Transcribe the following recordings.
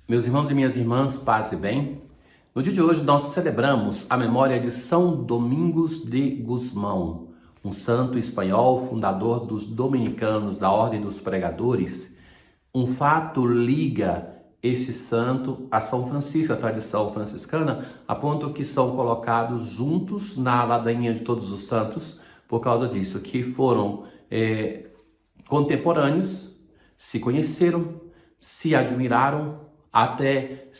Meus irmãos e minhas irmãs, paz e bem. No dia de hoje nós celebramos a memória de São Domingos de Gusmão, um santo espanhol, fundador dos dominicanos da Ordem dos Pregadores. Um fato liga este santo a São Francisco, a tradição franciscana, a ponto que são colocados juntos na ladainha de todos os santos, por causa disso, que foram contemporâneos, se conheceram, se admiraram, até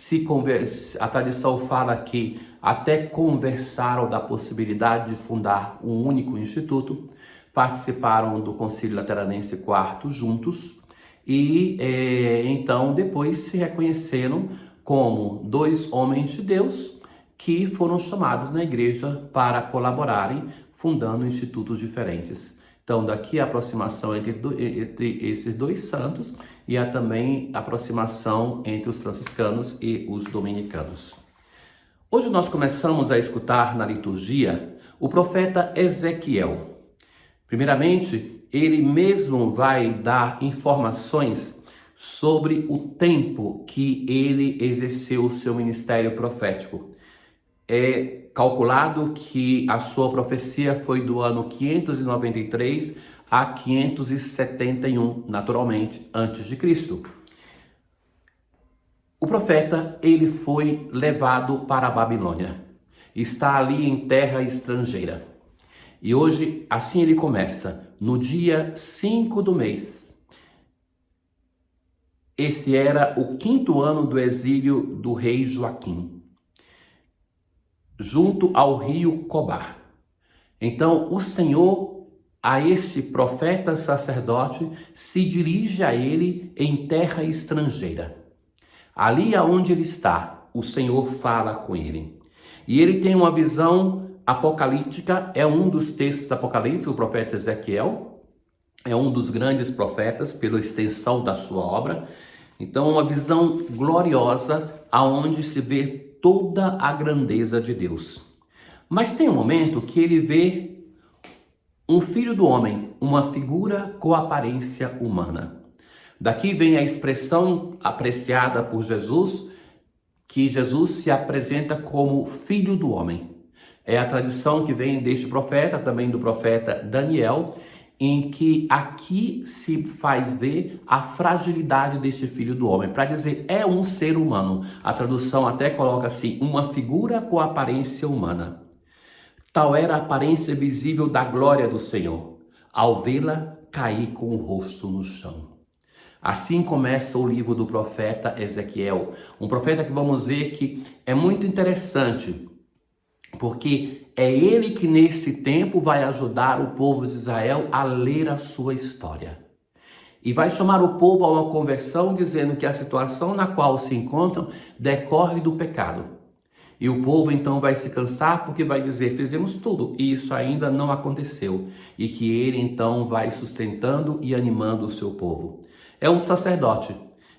a tradição fala que até conversaram da possibilidade de fundar um único instituto, participaram do Concílio Lateranense IV juntos e então depois se reconheceram como dois homens de Deus que foram chamados na igreja para colaborarem fundando institutos diferentes. Então, daqui a aproximação entre esses dois santos e há também aproximação entre os franciscanos e os dominicanos. Hoje nós começamos a escutar na liturgia o profeta Ezequiel. Primeiramente, ele mesmo vai dar informações sobre o tempo que ele exerceu o seu ministério profético. É calculado que a sua profecia foi do ano 593 a 571, naturalmente, antes de Cristo. O profeta, ele foi levado para a Babilônia. Está ali em terra estrangeira. E hoje, assim ele começa, no dia 5 do mês. Esse era o 5º ano do exílio do rei Joaquim, junto ao rio Cobar. Então, o Senhor, a este profeta sacerdote, se dirige a ele em terra estrangeira. Ali aonde ele está, o Senhor fala com ele. E ele tem uma visão apocalíptica, é um dos textos apocalípticos, o profeta Ezequiel, é um dos grandes profetas pela extensão da sua obra. Então, uma visão gloriosa aonde se vê toda a grandeza de Deus. Mas tem um momento que ele vê um filho do homem, uma figura com aparência humana. Daqui vem a expressão apreciada por Jesus, que Jesus se apresenta como filho do homem. É a tradição que vem deste profeta, também do profeta Daniel, em que aqui se faz ver a fragilidade deste filho do homem. Para dizer, é um ser humano. A tradução até coloca assim, uma figura com aparência humana. Tal era a aparência visível da glória do Senhor, ao vê-la cair com o rosto no chão. Assim começa o livro do profeta Ezequiel. Um profeta que vamos ver que é muito interessante, porque é ele que nesse tempo vai ajudar o povo de Israel a ler a sua história. E vai chamar o povo a uma conversão, dizendo que a situação na qual se encontram decorre do pecado. E o povo então vai se cansar porque vai dizer, fizemos tudo e isso ainda não aconteceu. E que ele então vai sustentando e animando o seu povo. É um sacerdote.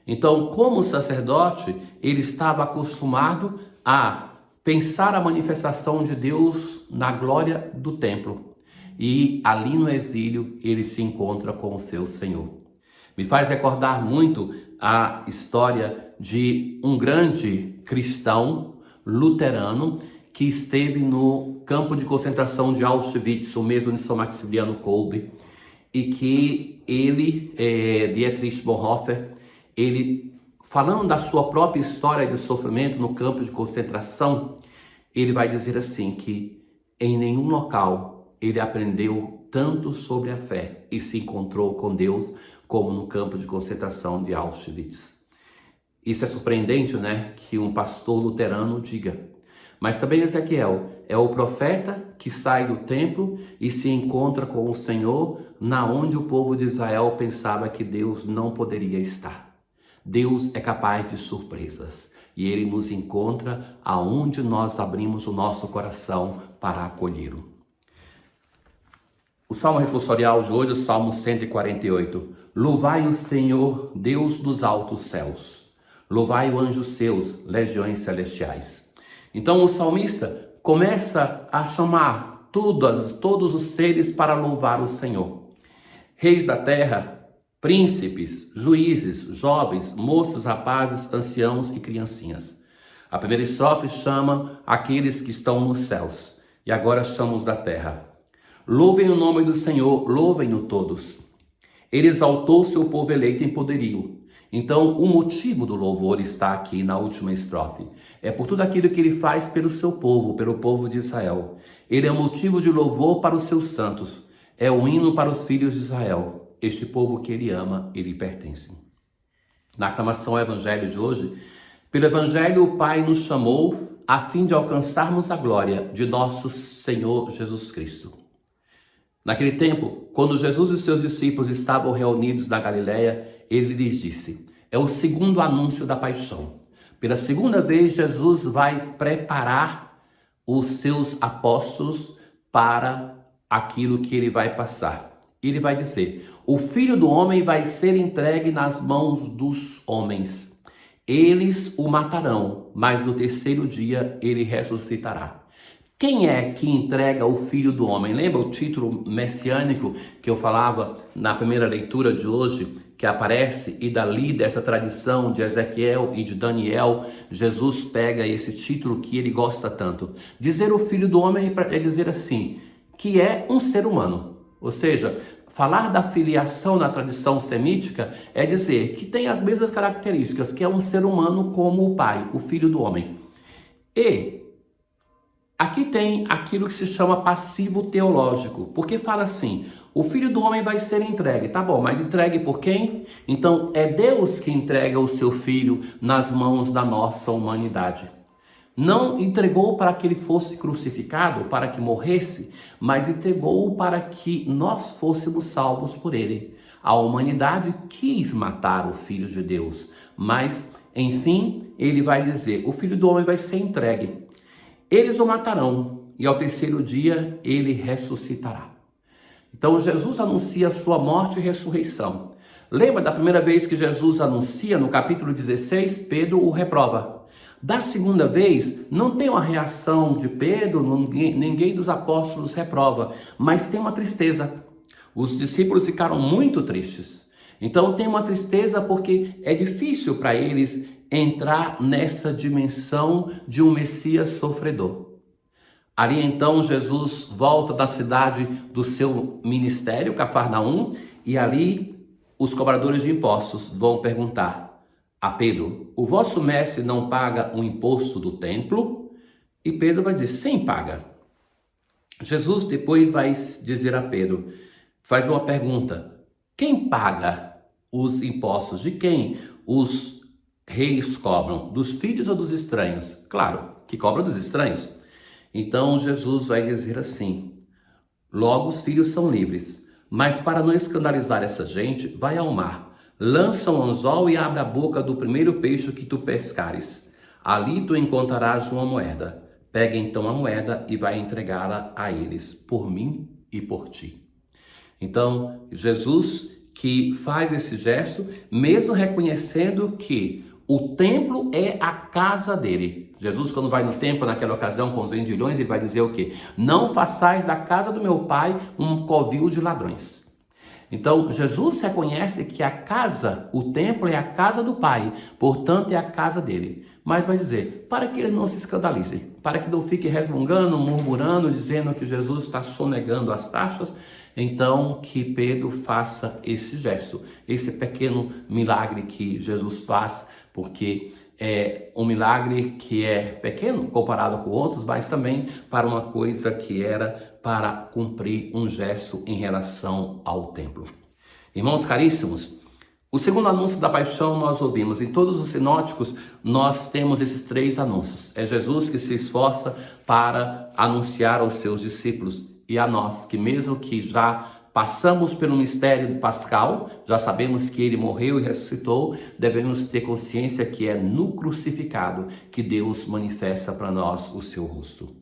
Então, como sacerdote, ele estava acostumado a pensar a manifestação de Deus na glória do templo. E ali no exílio ele se encontra com o seu Senhor. Me faz recordar muito a história de um grande cristão luterano que esteve no campo de concentração de Auschwitz, o mesmo de São Maximiliano Kolbe, e que ele, Dietrich Bonhoeffer, ele falando da sua própria história de sofrimento no campo de concentração, ele vai dizer assim que em nenhum local ele aprendeu tanto sobre a fé e se encontrou com Deus como no campo de concentração de Auschwitz. Isso é surpreendente, né? Que um pastor luterano diga. Mas também Ezequiel é o profeta que sai do templo e se encontra com o Senhor na onde o povo de Israel pensava que Deus não poderia estar. Deus é capaz de surpresas e Ele nos encontra aonde nós abrimos o nosso coração para acolhê-lo. O Salmo responsorial de hoje, o Salmo 148. Louvai o Senhor, Deus dos altos céus. Louvai o anjos seus, legiões celestiais. Então o salmista começa a chamar todos os seres para louvar o Senhor. Reis da terra, príncipes, juízes, jovens, moços, rapazes, anciãos e criancinhas. A primeira estrofe chama aqueles que estão nos céus, e agora chama os da terra. Louvem o nome do Senhor, louvem-no todos. Ele exaltou seu povo eleito em poderio. Então, o motivo do louvor está aqui na última estrofe. É por tudo aquilo que ele faz pelo seu povo, pelo povo de Israel. Ele é motivo de louvor para os seus santos. É um hino para os filhos de Israel. Este povo que ele ama, ele pertence. Na aclamação ao Evangelho de hoje, pelo Evangelho o Pai nos chamou a fim de alcançarmos a glória de nosso Senhor Jesus Cristo. Naquele tempo, quando Jesus e seus discípulos estavam reunidos na Galileia, ele lhes disse, é o segundo anúncio da paixão. Pela segunda vez, Jesus vai preparar os seus apóstolos para aquilo que ele vai passar. Ele vai dizer, o Filho do Homem vai ser entregue nas mãos dos homens. Eles o matarão, mas no terceiro dia ele ressuscitará. Quem é que entrega o Filho do Homem? Lembra o título messiânico que eu falava na primeira leitura de hoje, que aparece, e dali dessa tradição de Ezequiel e de Daniel, Jesus pega esse título que ele gosta tanto. Dizer o Filho do Homem é dizer assim, que é um ser humano. Ou seja, falar da filiação na tradição semítica é dizer que tem as mesmas características, que é um ser humano como o Pai, o Filho do Homem. E aqui tem aquilo que se chama passivo teológico, porque fala assim, o Filho do Homem vai ser entregue, tá bom, mas entregue por quem? Então é Deus que entrega o seu Filho nas mãos da nossa humanidade. Não entregou para que ele fosse crucificado, para que morresse, mas entregou para que nós fôssemos salvos por ele. A humanidade quis matar o Filho de Deus, mas, enfim, ele vai dizer, o Filho do Homem vai ser entregue. Eles o matarão e ao terceiro dia ele ressuscitará. Então Jesus anuncia a sua morte e ressurreição. Lembra da primeira vez que Jesus anuncia, no capítulo 16, Pedro o reprova. Da segunda vez, não tem uma reação de Pedro, ninguém dos apóstolos reprova, mas tem uma tristeza. Os discípulos ficaram muito tristes. Então tem uma tristeza porque é difícil para eles entrar nessa dimensão de um Messias sofredor. Ali então Jesus volta da cidade do seu ministério, Cafarnaum, e ali os cobradores de impostos vão perguntar a Pedro, o vosso mestre não paga o imposto do templo? E Pedro vai dizer, sim, paga. Jesus depois vai dizer a Pedro, faz uma pergunta, quem paga os impostos? De quem os reis cobram? Dos filhos ou dos estranhos? Claro, que cobra dos estranhos. Então Jesus vai dizer assim, logo os filhos são livres, mas para não escandalizar essa gente, vai ao mar, lança um anzol e abre a boca do primeiro peixe que tu pescares. Ali tu encontrarás uma moeda. Pega então a moeda e vai entregá-la a eles, por mim e por ti. Então, Jesus que faz esse gesto, mesmo reconhecendo que o templo é a casa dele. Jesus, quando vai no templo, naquela ocasião, com os vendilhões, ele vai dizer o quê? Não façais da casa do meu pai um covil de ladrões. Então, Jesus reconhece que a casa, o templo é a casa do Pai, portanto é a casa dele. Mas vai dizer, para que eles não se escandalizem, para que não fiquem resmungando, murmurando, dizendo que Jesus está sonegando as taxas, então que Pedro faça esse gesto, esse pequeno milagre que Jesus faz, porque é um milagre que é pequeno comparado com outros, mas também para uma coisa que era para cumprir um gesto em relação ao templo. Irmãos caríssimos, o segundo anúncio da paixão nós ouvimos. Em todos os sinóticos nós temos esses três anúncios. É Jesus que se esforça para anunciar aos seus discípulos e a nós, que mesmo que já passamos pelo mistério pascal, já sabemos que ele morreu e ressuscitou, devemos ter consciência que é no crucificado que Deus manifesta para nós o seu rosto.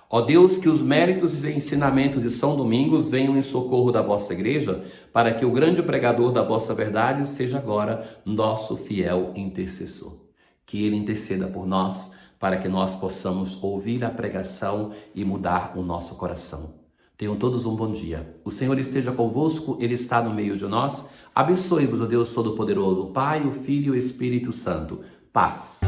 Ó Deus, que os méritos e ensinamentos de São Domingos venham em socorro da vossa igreja, para que o grande pregador da vossa verdade seja agora nosso fiel intercessor. Que ele interceda por nós, para que nós possamos ouvir a pregação e mudar o nosso coração. Tenham todos um bom dia. O Senhor esteja convosco, Ele está no meio de nós. Abençoe-vos o Deus Todo-Poderoso, o Pai, o Filho e o Espírito Santo. Paz.